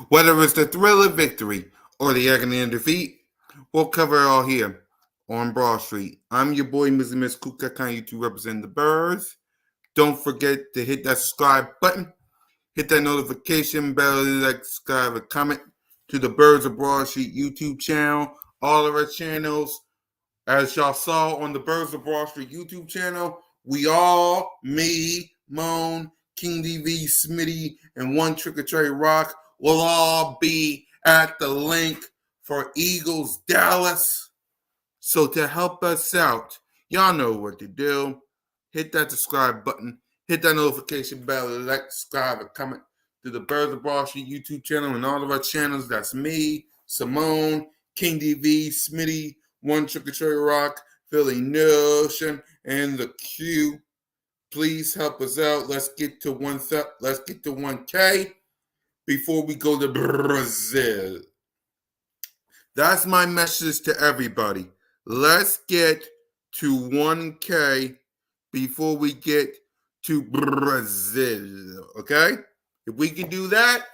Whether it's the thrill of victory or the agony of defeat, we'll cover it all here on Broad Street. I'm your boy, Mr. Miss Kuka, kind you to represent the birds. Don't forget to hit that subscribe button, hit that notification bell, like, subscribe, and comment to the Birds of Broad Street YouTube channel. All of our channels, as y'all saw on the Birds of Broad Street YouTube channel, we all, me, Moan, King DV, Smitty, and One Trick or Trade Rock will all be at the link for Eagles Dallas. So to help us out, y'all know what to do. Hit that subscribe button, hit that notification bell, like, subscribe, and comment to the Birds of Broad Street YouTube channel and all of our channels. That's me, Simone, King DV, Smitty, One Trick or Trade Rock, Philly Notion, and the Q. Please help us out. Let's get to 1K before we go to Brazil. That's my message to everybody. Let's get to 1K before we get to Brazil. Okay? If we can do that,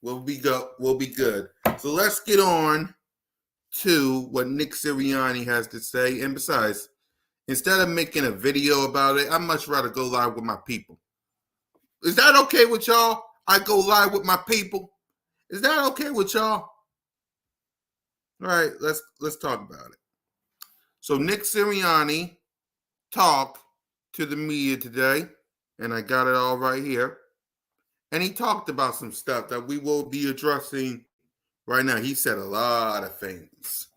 we'll be good. So let's get on to what Nick Sirianni has to say. And besides, instead of making a video about it, I'd much rather go live with my people. Is that okay with y'all? I go live with my people. Is that okay with y'all? All right, let's talk about it. So Nick Sirianni talked to the media today, and I got it all right here. And he talked about some stuff that we will be addressing right now. He said a lot of things.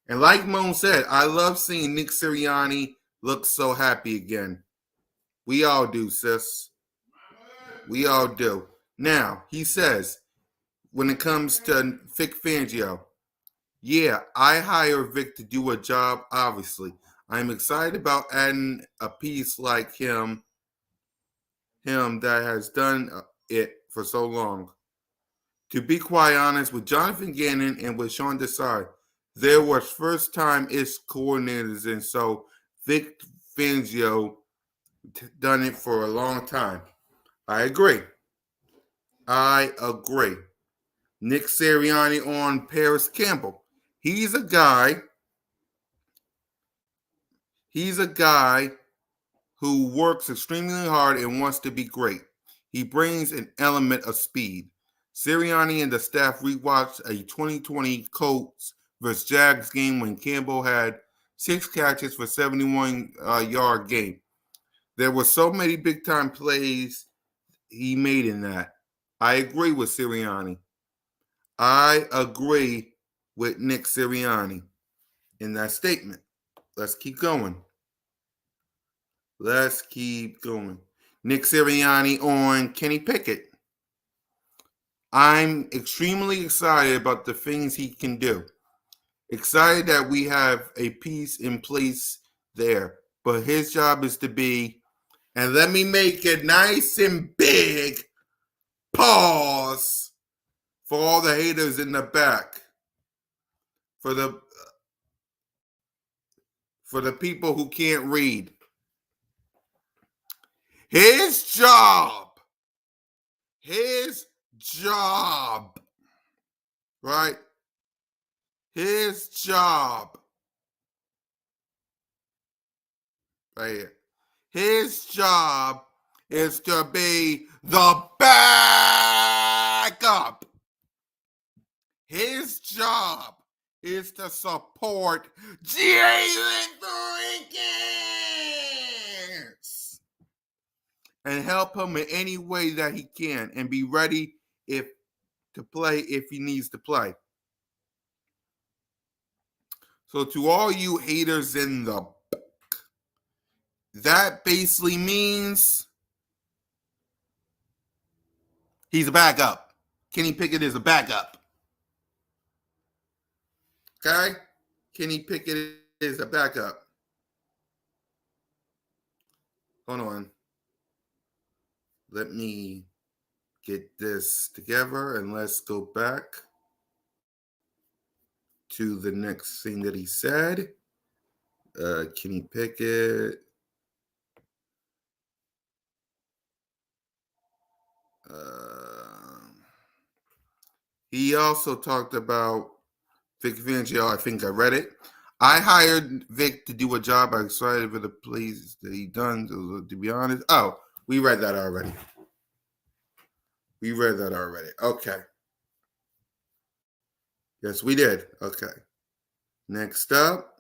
And like Moan said, I love seeing Nick Sirianni look so happy again. We all do, sis. We all do. Now, he says, when it comes to Vic Fangio, yeah, I hire Vic to do a job, obviously. I'm excited about adding a piece like him that has done it for so long. To be quite honest, with Jonathan Gannon and with Sean Desai, there was first-time-ish coordinators, and so Vic Fangio done it for a long time. I agree. Nick Sirianni on Paris Campbell. He's a guy who works extremely hard and wants to be great. He brings an element of speed. Sirianni and the staff rewatched a 2020 Colts vs. Jags game when Campbell had 6 catches for 71-yard game. There were so many big-time plays he made in that. I agree with Sirianni. I agree with Nick Sirianni in that statement. Let's keep going. Nick Sirianni on Kenny Pickett. I'm extremely excited about the things he can do. Excited that we have a piece in place there. But his job is to be, and let me make it nice and big, pause for all the haters in the back. For the people who can't read. His job, right? His job, right here. His job is to be the backup. His job is to support Jalen Jenkins and help him in any way that he can and be ready to play if he needs to play. So to all you haters in the back, that basically means he's a backup. Kenny Pickett is a backup. Okay? Kenny Pickett is a backup. Hold on. Let me get this together and let's go back to the next thing that he said. Kenny Pickett. He also talked about Vic Fangio. I think I read it. I hired Vic to do a job. I'm excited for the plays that he done. To be honest, we read that already. Okay. Yes, we did. Okay. Next up,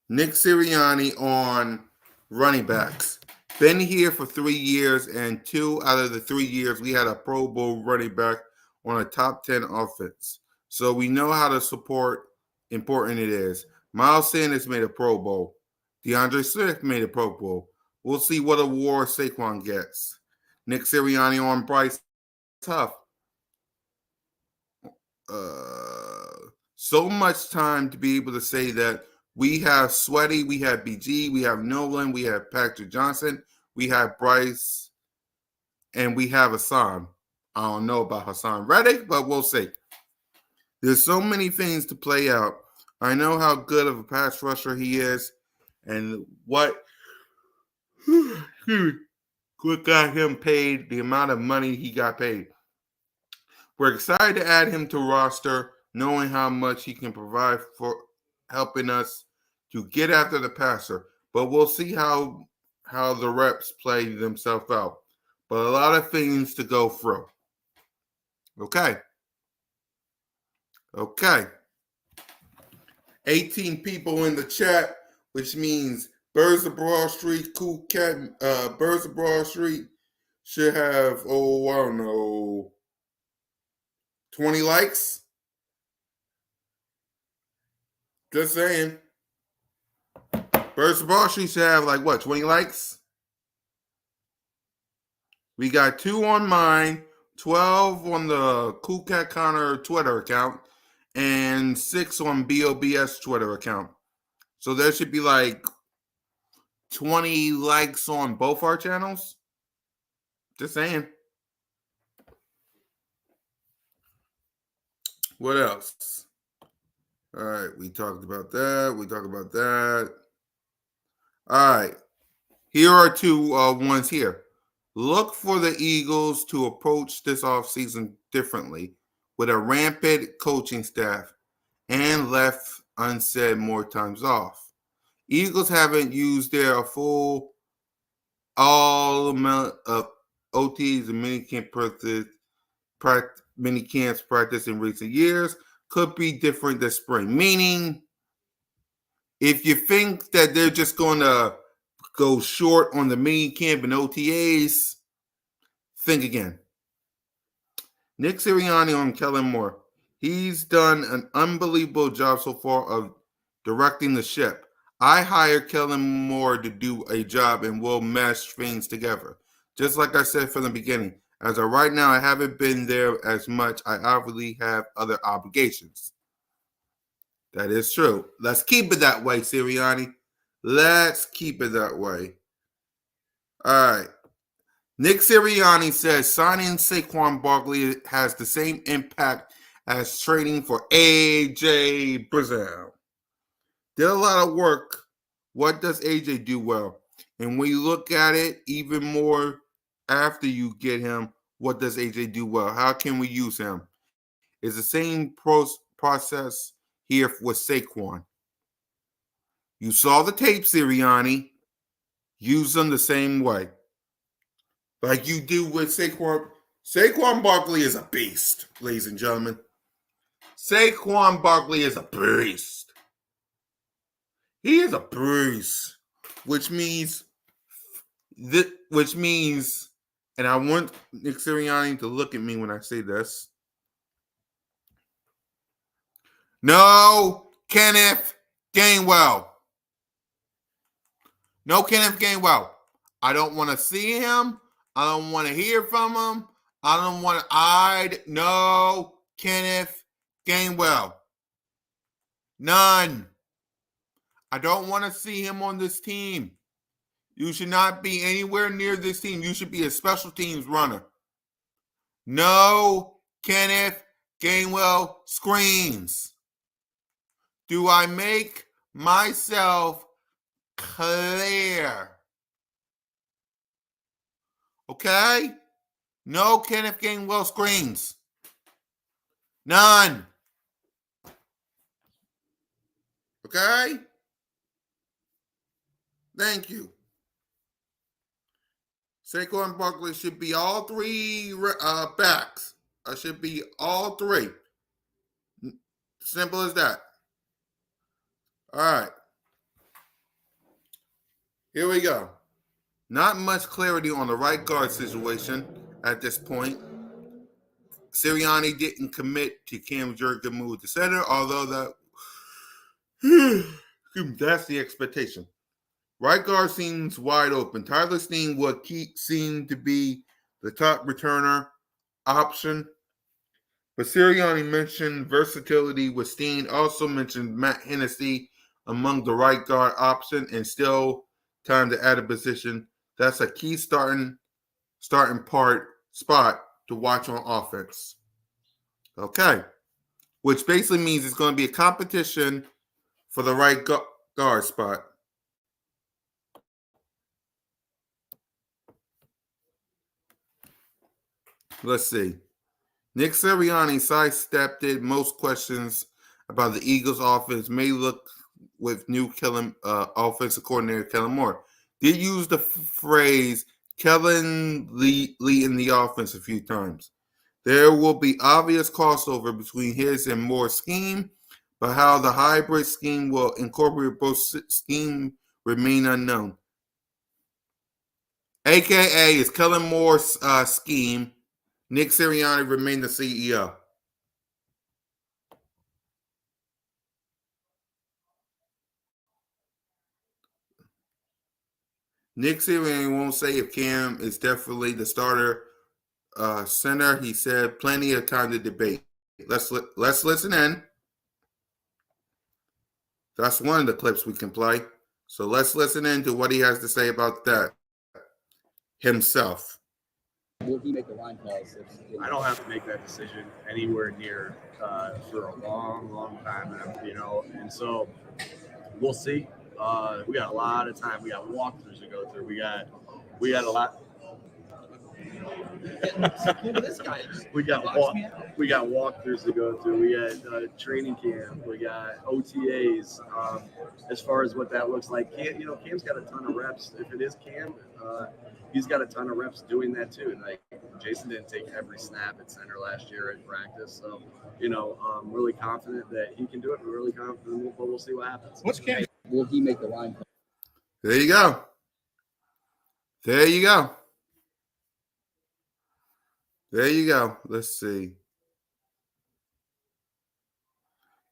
Nick Sirianni on running backs. Been here for 3 years, and 2 out of the 3 years we had a Pro Bowl running back on a top 10 offense. So we know how to support important it is. Miles Sanders made a Pro Bowl. DeAndre Swift made a Pro Bowl. We'll see what award Saquon gets. Nick Sirianni on Bryce Huff. So much time to be able to say that we have Sweaty, we have BG, we have Nolan, we have Patrick Johnson, we have Bryce, and we have Hassan. I don't know about Hassan Reddick, but we'll see. There's so many things to play out. I know how good of a pass rusher he is, and what got him paid, the amount of money he got paid. We're excited to add him to roster, knowing how much he can provide for helping us to get after the passer. But we'll see how the reps play themselves out. But a lot of things to go through. Okay. 18 people in the chat, which means Birds of Broad Street, Cool Cat, Birds of Broad Street should have, I don't know, 20 likes. Just saying. Birds of Broad Street should have 20 likes? We got 2 on mine, 12 on the Cool Cat Connor Twitter account, and 6 on BOBS Twitter account. So there should be 20 likes on both our channels. Just saying. What else? All right, we talked about that. All right. Here are 2 ones here. Look for the Eagles to approach this offseason differently with a rampant coaching staff and left unsaid more times off. Eagles haven't used their full all amount of OTs and mini camps practice in recent years. Could be different this spring. Meaning, if you think that they're just going to go short on the mini camp and OTAs, think again. Nick Sirianni on Kellen Moore. He's done an unbelievable job so far of directing the ship. I hired Kellen Moore to do a job and we'll mesh things together. Just like I said from the beginning, as of right now, I haven't been there as much. I obviously have other obligations. That is true. Let's keep it that way, Sirianni. Let's keep it that way. All right. Nick Sirianni says signing Saquon Barkley has the same impact as trading for A.J. Brown. Did a lot of work. What does A.J. do well? And when you look at it even more after you get him, what does A.J. do well? How can we use him? It's the same process here with Saquon. You saw the tape, Sirianni. Use them the same way. Like you do with Saquon. Saquon Barkley is a beast, ladies and gentlemen. Saquon Barkley is a beast. He is a beast, which means, and I want Nick Sirianni to look at me when I say this. No Kenneth Gainwell. No Kenneth Gainwell. I don't want to see him. I don't want to hear from him. No Kenneth Gainwell. None. I don't want to see him on this team. You should not be anywhere near this team. You should be a special teams runner. No Kenneth Gainwell screens. Do I make myself clear? Okay? No Kenneth Gainwell screens. None. Okay? Thank you. Saquon Barkley should be all three backs. I should be all three. Simple as that. All right. Here we go. Not much clarity on the right guard situation at this point. Sirianni didn't commit to Cam Jurgen move to center, although that's the expectation. Right guard seems wide open. Tyler Steen would seem to be the top returner option. But Sirianni mentioned versatility with Steen, also mentioned Matt Hennessy among the right guard option, and still time to add a position. That's a key starting spot to watch on offense. Okay. Which basically means it's going to be a competition for the right guard spot. Let's see. Nick Sirianni sidestepped most questions about the Eagles' offense may look with new offensive coordinator Kellen Moore. Did use the phrase Kellen leading the offense a few times. There will be obvious crossover between his and Moore's scheme, but how the hybrid scheme will incorporate both schemes remain unknown. AKA is Kellen Moore's scheme. Nick Sirianni remain the CEO. Nick Sirianni won't say if Cam is definitely the starter center. He said plenty of time to debate. Let's listen in. That's one of the clips we can play. So let's listen in to what he has to say about that himself. Will he make the line calls? I don't have to make that decision anywhere near for a long, long time now, and so we'll see. We got a lot of time. We got walkthroughs to go through. We got a lot. This guy we got walkthroughs to go through. We got training camp. We got OTAs. As far as what that looks like, Cam's got a ton of reps. If it is Cam, he's got a ton of reps doing that too. And like Jason didn't take every snap at center last year at practice, so I'm really confident that he can do it. We're really confident, but we'll see what happens. What's Cam? Will he make the line call? There you go. There you go. There you go. Let's see.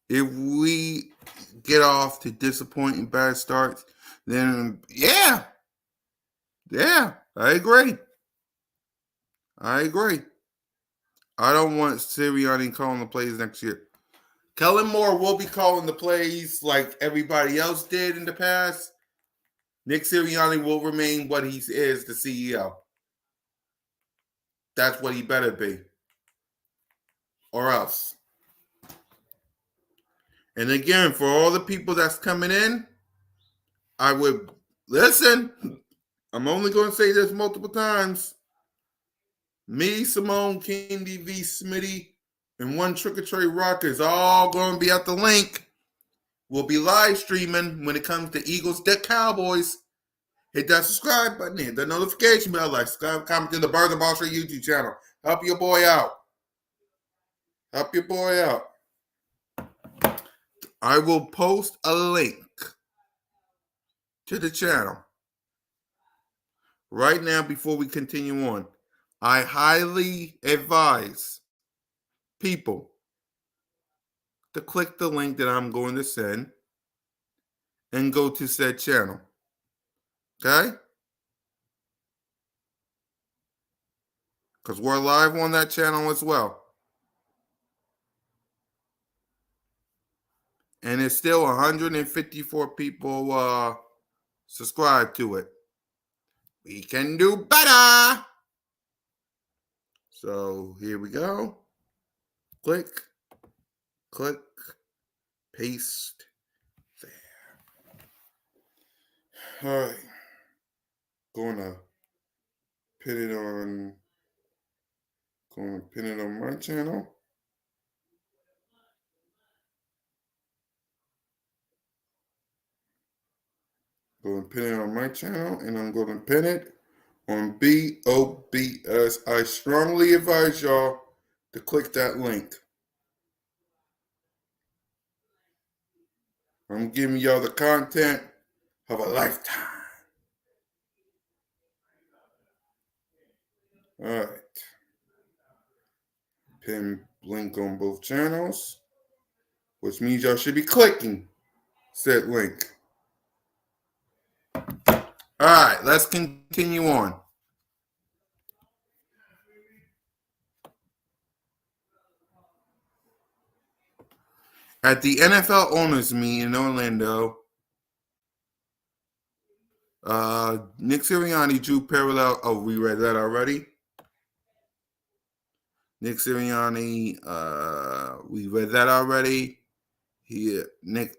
If we get off to disappointing bad starts, then yeah, I agree. I don't want Sirianni calling the plays next year. Kellen Moore will be calling the plays like everybody else did in the past. Nick Sirianni will remain what he is, the CEO. That's what he better be. Or else. And again, for all the people that's coming in, I would listen. I'm only going to say this multiple times. Me, Simone, Candy V, Smitty, and One Trick or Treat Rock is all going to be at the link. We'll be live streaming when it comes to Eagles, Deck Cowboys. Hit that subscribe button, hit the notification bell, like, subscribe, comment to the Bird and Ball Street YouTube channel. Help your boy out. I will post a link to the channel right now before we continue on. I highly advise people to click the link that I'm going to send and go to said channel. Okay? Because we're live on that channel as well. And it's still 154 people subscribe to it. We can do better. So here we go. Click, paste there. All right. Gonna pin it on my channel. going to pin it on my channel, and I'm going to pin it on BOBS. I strongly advise y'all to click that link. I'm giving y'all the content of a lifetime. All right. Pin link on both channels, which means y'all should be clicking said link. All right, let's continue on. At the NFL owners meeting in Orlando, Nick Sirianni drew parallel. Oh, we read that already. Nick Sirianni, we read that already. Nick.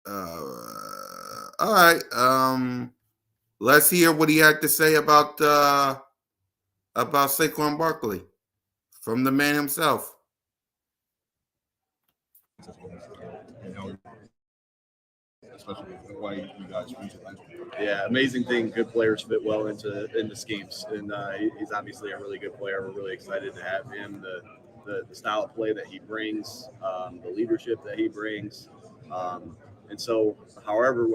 All right. Let's hear what he had to say about Saquon Barkley from the man himself. Especially the way you guys use it last year. Yeah, amazing thing. Good players fit well into schemes, and he's obviously a really good player. We're really excited to have him. The style of play that he brings, the leadership that he brings, and so, however,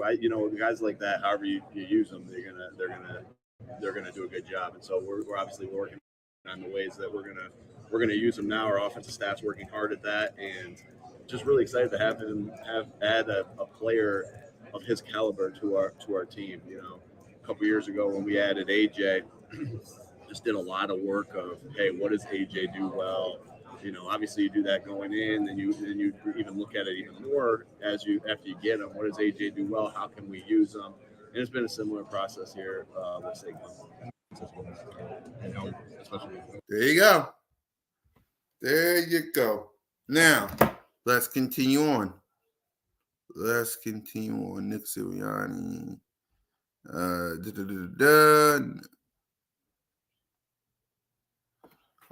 guys like that, however you use them, they're gonna do a good job. And so we're obviously working on the ways that we're gonna use them now. Our offensive staff's working hard at that, and just really excited to have him add a player of his caliber to our team. A couple years ago when we added AJ, just did a lot of work of, hey, what does AJ do well? Obviously you do that going in, and you even look at it even more after you get him. What does AJ do well? How can we use them? And it's been a similar process here with Saquon. There you go. There you go. Now, let's continue on. Nick Sirianni.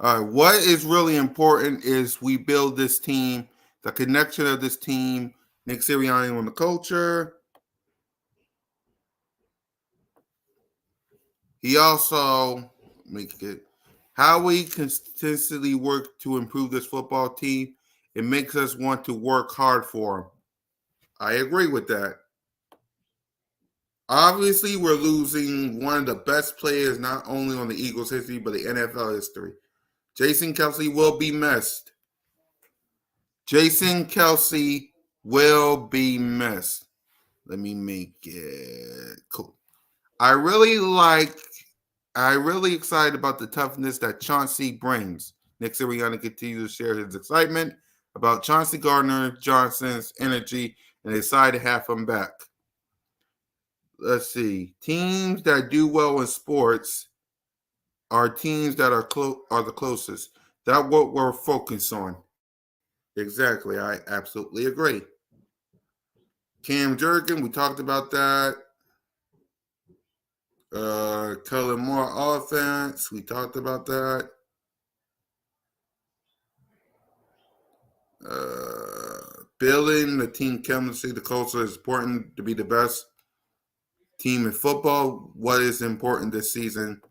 All right. What is really important is we build this team, the connection of this team. Nick Sirianni on the culture. He also make it how we consistently work to improve this football team. It makes us want to work hard for him. I agree with that. Obviously, we're losing one of the best players, not only on the Eagles' history, but the NFL history. Jason Kelce will be missed. Jason Kelce will be missed. Let me make it cool. I'm really excited about the toughness that Chauncey brings. Nick Sirianni continues to share his excitement about Chauncey Gardner-Johnson's energy, and excited to have him back. Let's see. Teams that do well in sports are teams that are the closest. That's what we're focused on. Exactly. I absolutely agree. Cam Jurgen, we talked about that. Kellen Moore offense, we talked about that. Building the team chemistry, the culture is important to be the best team in football. What is important this season?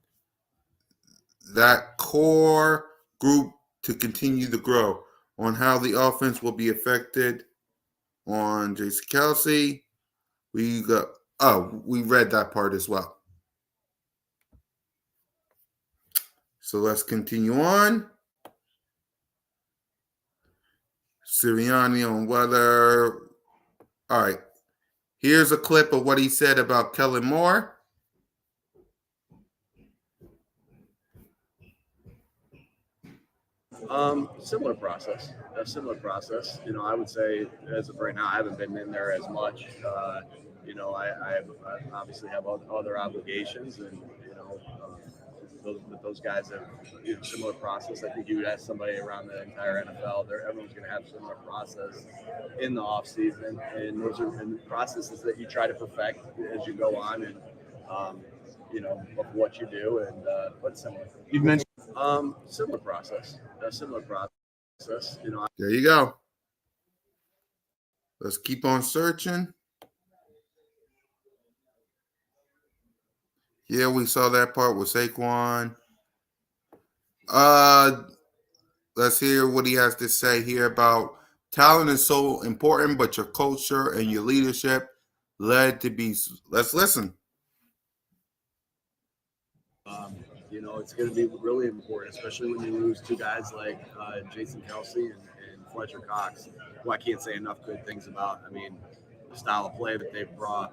That core group to continue to grow. On how the offense will be affected on Jason Kelce. We read that part as well. So let's continue on. Sirianni on weather. All right. Here's a clip of what he said about Kellen Moore. Similar process. A similar process. I would say as of right now, I haven't been in there as much. I obviously have other obligations, and those guys have similar process. I think you would ask somebody around the entire NFL, everyone's going to have similar process in the off season, and those are processes that you try to perfect as you go on, and of what you do, and but similar. You've mentioned Similar process. A similar process. There you go. Let's keep on searching. Yeah, we saw that part with Saquon. Uh, let's hear what he has to say here about talent is so important, but your culture and your leadership led to be. Let's listen. It's going to be really important, especially when you lose two guys like Jason Kelsey and Fletcher Cox, who I can't say enough good things about. I mean, the style of play that they've brought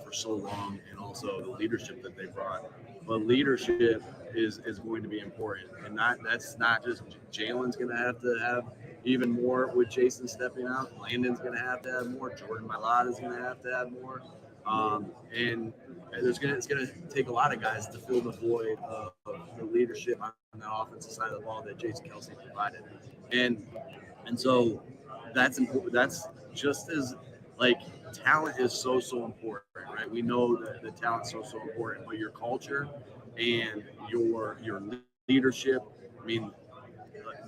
for so long, and also the leadership that they brought. But leadership is going to be important, and that's not just Jalen's going to have even more with Jason stepping out. Landon's going to have more. Jordan Mailata is going to have more. And it's gonna take a lot of guys to fill the void of the leadership on the offensive side of the ball that Jason Kelsey provided, and and so that's important. That's just as like talent is so important, right? We know that the talent's so important, but your culture and your leadership. I mean,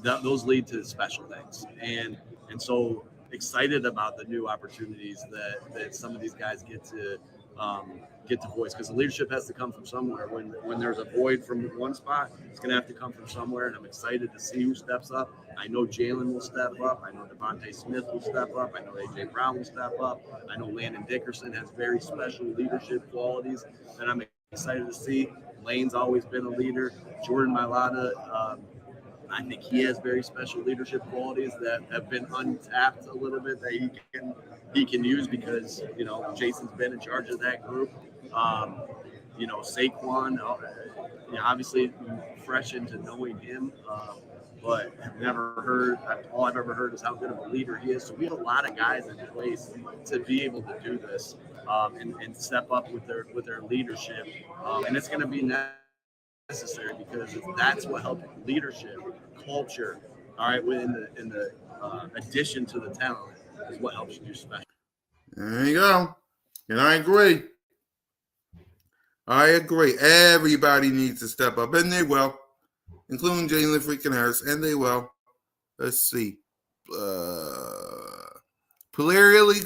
those lead to special things, and so excited about the new opportunities that some of these guys get to voice, because the leadership has to come from somewhere. When there's a void from one spot, it's going to have to come from somewhere, and I'm excited to see who steps up. I know Jalen will step up. I know Devontae Smith will step up. I know AJ Brown will step up. I know Landon Dickerson has very special leadership qualities that I'm excited to see. Lane's always been a leader. Jordan Mailata, I think he has very special leadership qualities that have been untapped a little bit that he can use, because Jason's been in charge of that group. Um, Saquon, obviously fresh into knowing him, but I've never heard. All I've ever heard is how good of a leader he is. So we have a lot of guys in place to be able to do this, and step up with their leadership, and it's going to be necessary, because that's what helps leadership, culture. All right, in the addition to the talent is what helps you do special. There you go. And I agree. I agree. Everybody needs to step up, and they will, including Jalen freaking Harris, and they will. Let's see. Pretty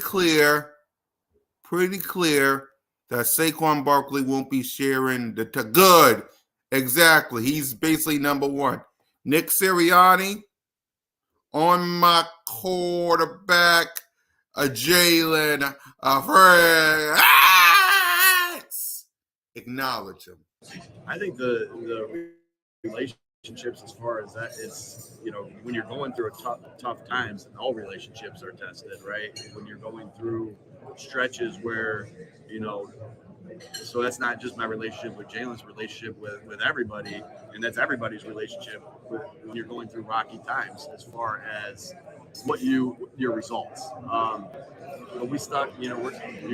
clear that Saquon Barkley won't be sharing the good. Exactly. He's basically number one. Nick Sirianni on my quarterback, a Jalen, a Fred. Acknowledge him. I think the relationships, as far as that is, when you're going through tough times, and all relationships are tested, right? When you're going through stretches where, so that's not just my relationship with Jalen's relationship with everybody, and that's everybody's relationship when you're going through rocky times, as far as your results. But we stuck, you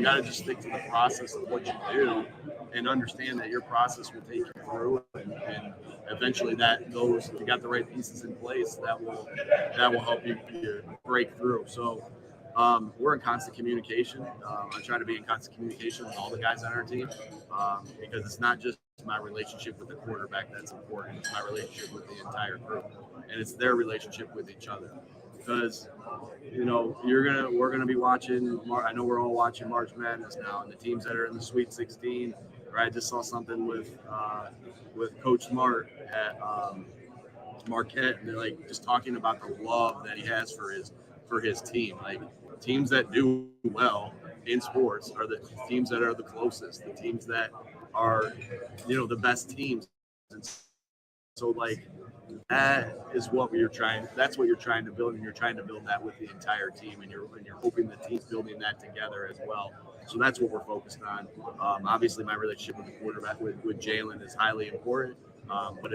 got to just stick to the process of what you do, and understand that your process will take you through, and eventually that goes. If you got the right pieces in place, that will help you break through. So we're in constant communication. I try to be in constant communication with all the guys on our team, because it's not just my relationship with the quarterback that's important. It's my relationship with the entire group, and it's their relationship with each other. Because we're gonna be watching. I know we're all watching March Madness now, and the teams that are in the Sweet 16. Right, I just saw something with Coach Smart at Marquette, and they're like just talking about the love that he has for his team. Like, teams that do well in sports are the teams that are the closest, the teams that are the best teams. And so, like, that is what you're trying. That's what you're trying to build, and you're trying to build that with the entire team, and you're hoping the team's building that together as well. So that's what we're focused on. Obviously, my relationship with the quarterback with Jalen is highly important, but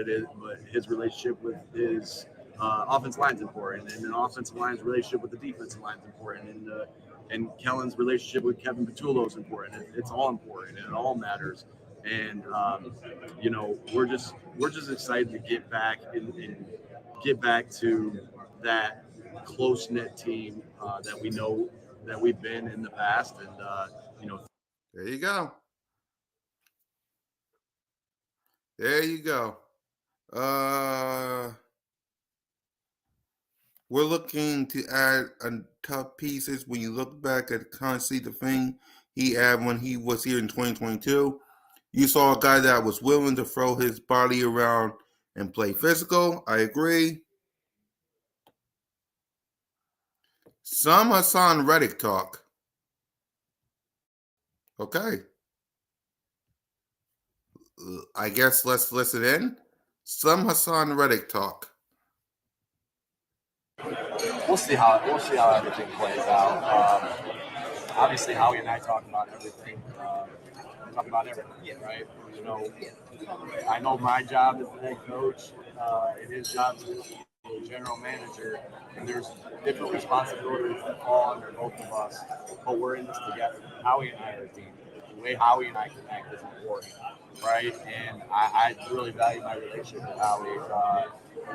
his relationship with his offensive line is important, and an offensive line's relationship with the defensive line is important, and Kellen's relationship with Kevin Patullo is important. It's all important, and it all matters. And we're just excited to get back and get back to that close knit team that we know that we've been in the past, and There you go. There you go. We're looking to add tough pieces. When you look back at Constantly, the thing he had when he was here in 2022, You saw a guy that was willing to throw his body around and play physical. I agree. Some Hassan Reddick talk. Okay. I guess let's listen in. Some Hassan Reddick talk. We'll see how everything plays out. Obviously, Howie and I talk about everything. Talk about everything, right? You know, I know my job as the head coach and his job as the general manager, and there's different responsibilities that fall under both of us, but we're in this together. Howie and I are a team. The way Howie and I connect is important, right? And I really value my relationship with Howie.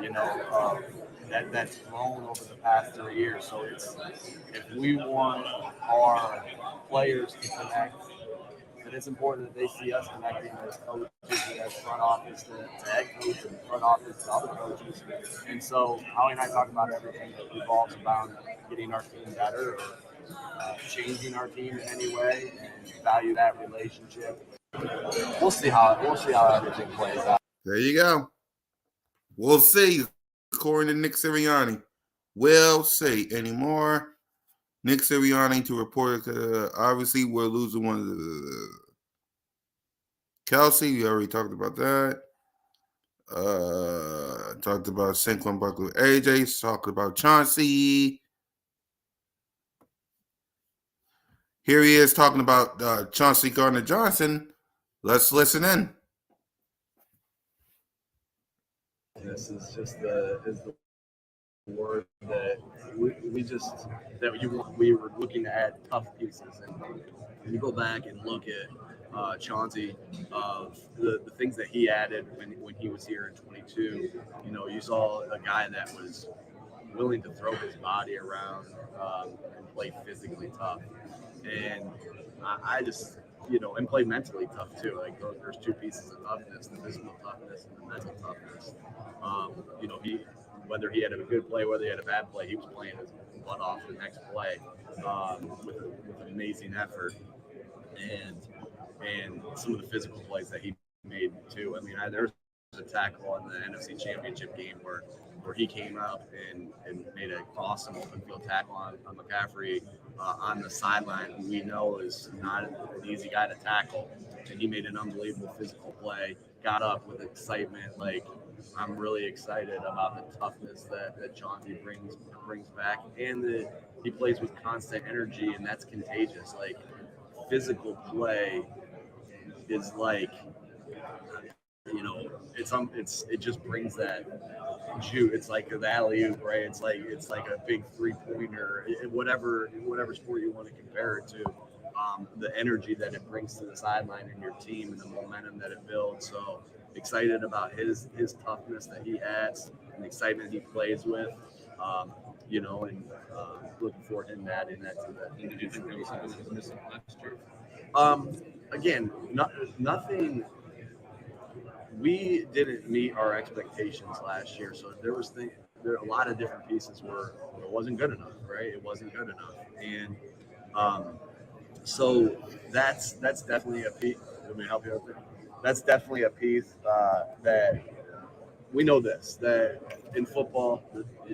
You know, that's grown over the past 3 years. So it's if we want our players to connect, then it's important that they see us connecting as coaches, as front office to head coach, and front office to other coaches. And so Holly and I talk about everything that revolves around getting our team better or changing our team in any way, and value that relationship. We'll see how everything plays out. There you go. We'll see. According to Nick Sirianni. We'll see. Anymore. Nick Sirianni to report obviously we're losing one of the Kelsey. We already talked about that. Talked about Saquon Barkley with AJ. Talked about Chauncey. Here he is talking about Chauncey Gardner-Johnson. Let's listen in. This is just the word that we were looking to add tough pieces, and when you go back and look at Chauncey of the things that he added when he was here in 22, you know, you saw a guy that was willing to throw his body around and play physically tough, and I just, you know, and play mentally tough too. Like there's two pieces of toughness: the physical toughness and the mental toughness. You know, whether he had a good play, whether he had a bad play, he was playing his butt off the next play with an amazing effort, and some of the physical plays that he made too. I mean, there's a tackle in the NFC Championship game where he came up and made an awesome open field tackle on McCaffrey on the sideline, who we know is not an easy guy to tackle. And he made an unbelievable physical play, got up with excitement. Like, I'm really excited about the toughness that Chauncey brings back, and that he plays with constant energy, and that's contagious. Like, physical play is like, you know, it just brings that juice. It's like the alley oop, right? It's like a big 3-pointer. Whatever sport you want to compare it to, the energy that it brings to the sideline and your team, and the momentum that it builds. So excited about his toughness that he adds, and the excitement he plays with. You know, and looking forward to him adding that to that. Did you think there was something that was missing last year? Again, nothing. We didn't meet our expectations last year, so there are a lot of different pieces where it wasn't good enough, right? It wasn't good enough, and so that's definitely a piece. Let me help you out there. That's definitely a piece that we know that in football,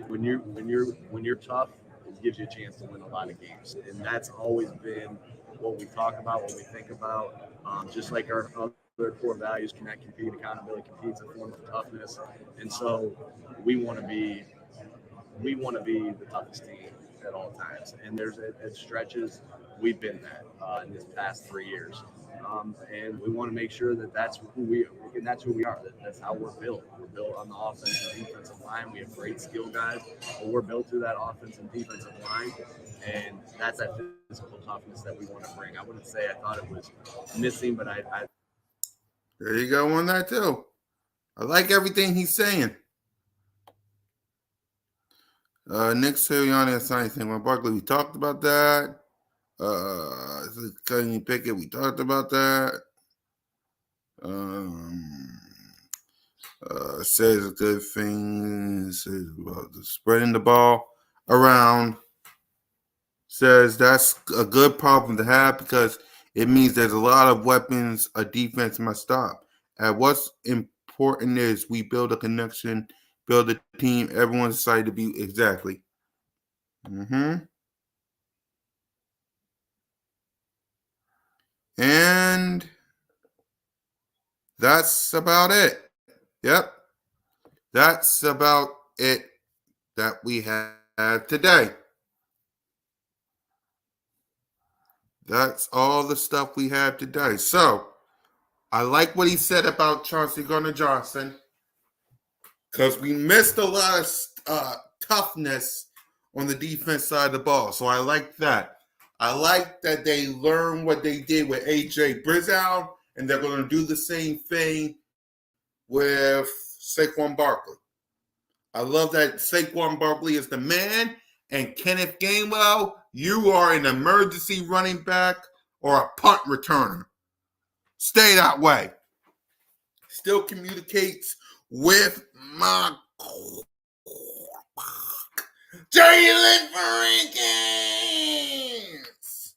when you're tough, it gives you a chance to win a lot of games, and that's always been what we talk about, what we think about. Just like our other core values: connect, compete, accountability. Compete's a form of toughness, and so we want to be the toughest team at all times. And there's at stretches we've been that in this past 3 years. And we want to make sure that that's who we are. That's how we're built. We're built on the offensive and defensive line. We have great skill guys, but we're built through that offensive and defensive line. And that's that physical toughness that we want to bring. I wouldn't say I thought it was missing, but I There you go on that too. I like everything he's saying. Nick Sirianni has signed Saquon Barkley. We talked about that. Kenny Pickett, we talked about that. Says a good thing. Says about the spreading the ball around. Says that's a good problem to have, because It means there's a lot of weapons a defense must stop. And what's important is we build a connection, build a team. Everyone's excited to be exactly. And that's about it. Yep. That's about it that we had today. That's all the stuff we have today. So I like what he said about Chauncey Gardner-Johnson because we missed a lot of toughness on the defense side of the ball. So I like that. I like that they learned what they did with A.J. Brizow, and they're going to do the same thing with Saquon Barkley. I love that Saquon Barkley is the man, and Kenneth Gainwell, you are an emergency running back or a punt returner. Stay that way. Still communicates with my Jalen Jenkins.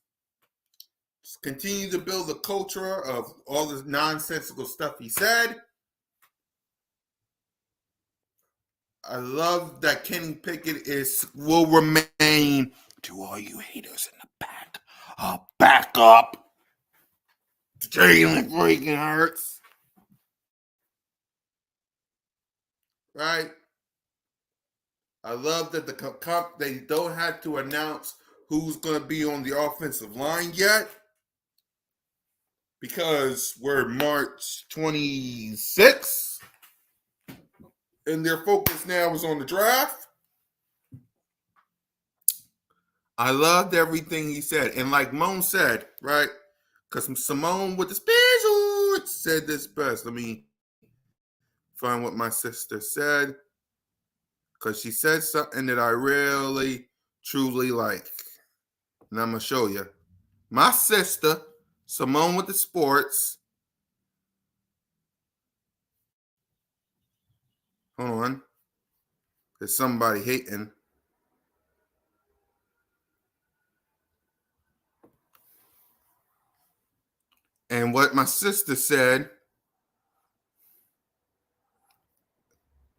Just continue to build the culture of all this nonsensical stuff he said. I love that Kenny Pickett will remain, to all you haters in the back, a backup to Jalen freaking Hurts. Right? I love that they don't have to announce who's going to be on the offensive line yet because we're March 26th. And their focus now is on the draft. I loved everything he said. And like Moan said, right? Because Simone with the special said this best. Let me find what my sister said. Because she said something that I really, truly like. And I'm going to show you. My sister, Simone with the sports. Hold on. There's somebody hating. And what my sister said,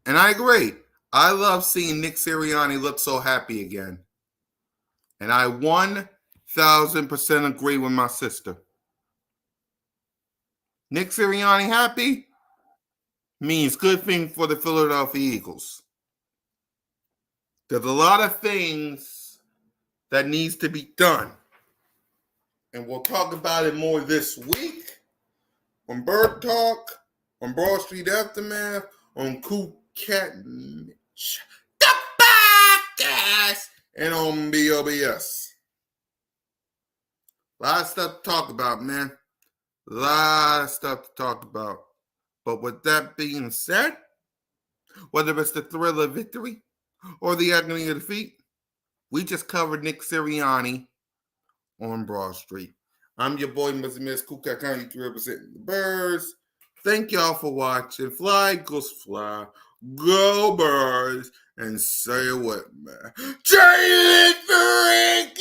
and I agree. I love seeing Nick Sirianni look so happy again. And I 1,000% agree with my sister. Nick Sirianni happy means good thing for the Philadelphia Eagles. There's a lot of things that needs to be done. And we'll talk about it more this week on Bird Talk, on Broad Street Aftermath, on Cool Cat Mitch, the podcast, and on BOBS. A lot of stuff to talk about, man. A lot of stuff to talk about. But with that being said, whether it's the thrill of victory or the agony of defeat, we just covered Nick Sirianni on Broad Street. I'm your boy, Mr. Miss Kuka County, representing the Birds. Thank y'all for watching. Fly, Eagles, fly. Go Birds. And say it with me. Jalen freaking